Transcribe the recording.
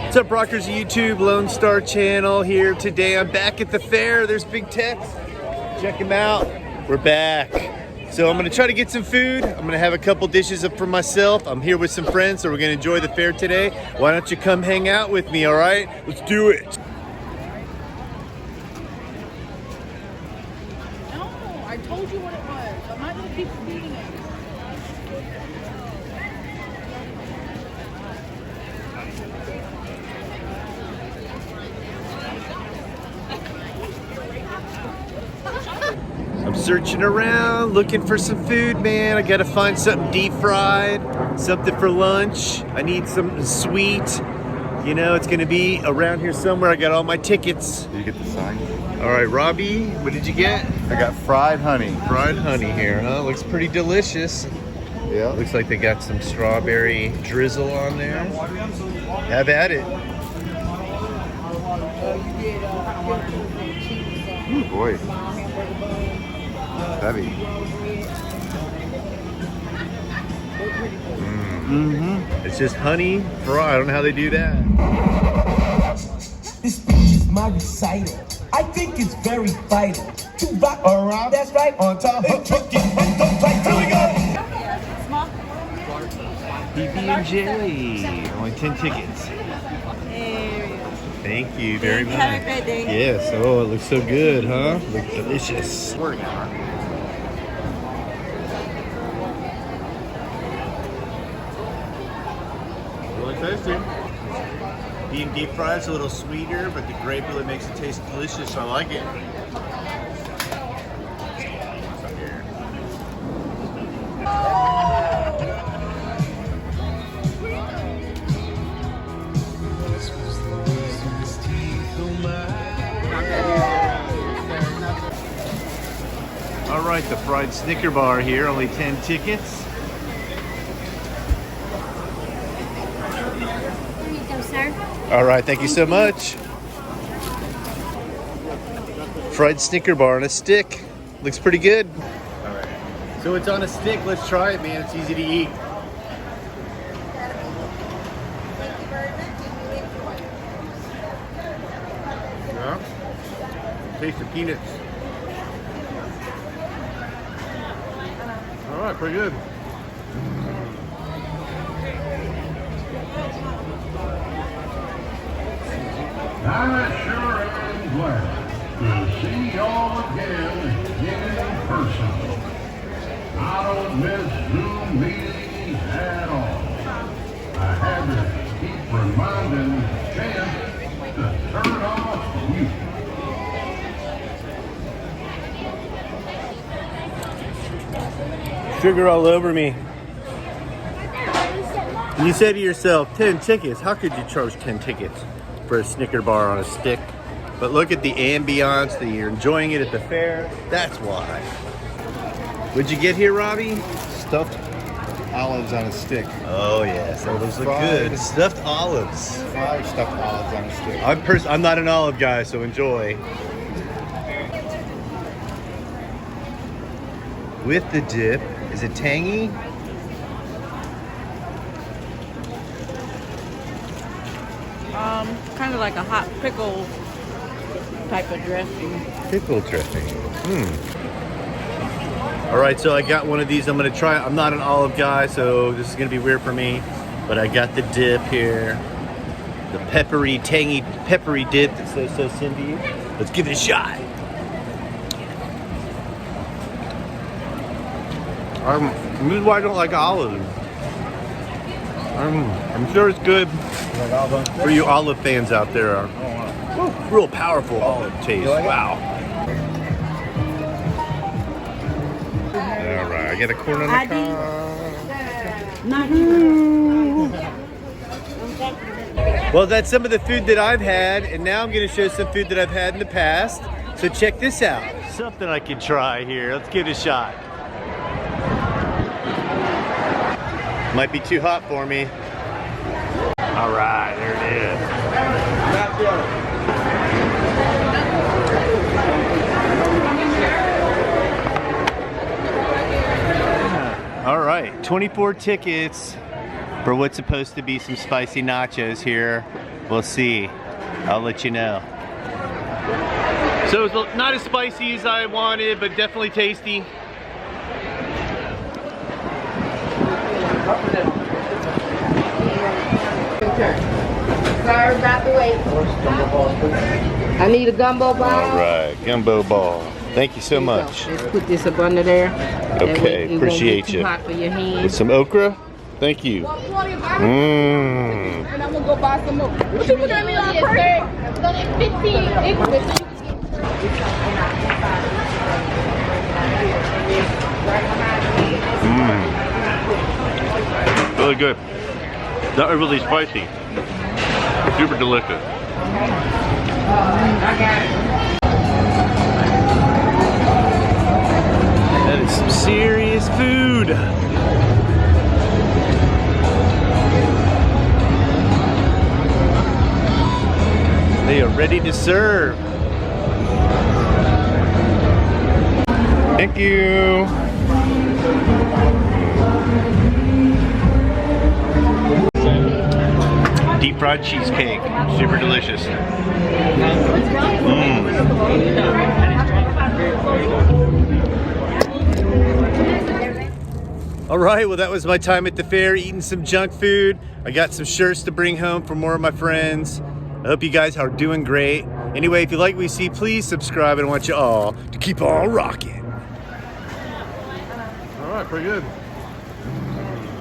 What's up, rockers of YouTube? Lone Star Channel here today. I'm back at the fair. There's Big Tex. Check him out. We're back. So I'm gonna try to get some food. I'm gonna have a couple dishes up for myself. I'm here with some friends, so we're gonna enjoy the fair today. Why don't you come hang out with me, all right? Let's do it. No, I told you what it was. I'm not gonna keep repeating it. I'm searching around, looking for some food, man. I gotta find something deep fried, something for lunch. I need something sweet. You know, it's gonna be around here somewhere. I got all my tickets. Did you get the sign? All right, Robbie, what did you get? I got fried honey. Fried honey here, huh? Looks pretty delicious. Yeah. Looks like they got some strawberry drizzle on there. Have at it. Ooh, boy. Heavy. It's just honey fried. I don't know how they do that. This speech is my recital. I think it's very vital to rock around. That's right, on top of tricky. Here we go. PB&J. Only 10 tickets. Thank you very much. Have a great day. Yes. Oh, it looks so good, huh? Looks delicious. Really tasty. Being deep fried is a little sweeter, but the gravy really makes it taste delicious. So I like it. All right, the fried Snicker bar here, only 10 tickets. Here you go, sir. All right, thank you so much. Fried Snicker bar on a stick. Looks pretty good. All right. So it's on a stick. Let's try it, man. It's easy to eat. Yeah. Taste the peanuts. All right, pretty good. I sure am glad to see y'all again in person. I don't miss Zoom meetings at all. I had to keep reminding Champ to turn off mute. Sugar all over me. And you say to yourself, 10 tickets. How could you charge 10 tickets for a Snicker bar on a stick? But look at the ambiance, that you're enjoying it at the fair. That's why. What'd you get here, Robbie? Stuffed olives on a stick. Oh yes, those look Fried. good. Stuffed olives. Fried stuffed olives on a stick. I'm not an olive guy, so enjoy. With the dip, is it tangy? Kind of like a hot pickle type of dressing. Pickle dressing. All right, so I got one of these. I'm gonna try it. I'm not an olive guy, so this is gonna be weird for me. But I got the dip here. The peppery, tangy, peppery dip that says so Cindy. Let's give it a shot. This is why I don't like olives. I'm sure it's good for you olive fans out there. Real powerful olive taste. Wow. All right, I got a corn on the cob. Well, that's some of the food that I've had, and now I'm going to show some food that I've had in the past. So check this out. Something I can try here. Let's give it a shot. Might be too hot for me. All right, there it is. All right, 24 tickets for what's supposed to be some spicy nachos here. We'll see. I'll let you know. So it's not as spicy as I wanted, but definitely tasty. Sorry about the wait. I need a gumbo ball. All right, gumbo ball. Thank you so much. Let's put this up under there. Okay, appreciate you. Hot for your hands. With some okra? Thank you. And I'm gonna go buy some more. What you put me on first? 15 increments. Really good. Not really spicy. Super delicious. That is some serious food. They are ready to serve. Thank you. Deep fried cheesecake, super delicious. All right, well that was my time at the fair eating some junk food. I got some shirts to bring home for more of my friends. I hope you guys are doing great. Anyway, if you like what you see, please subscribe, and I want you all to keep on rocking. All right, pretty good.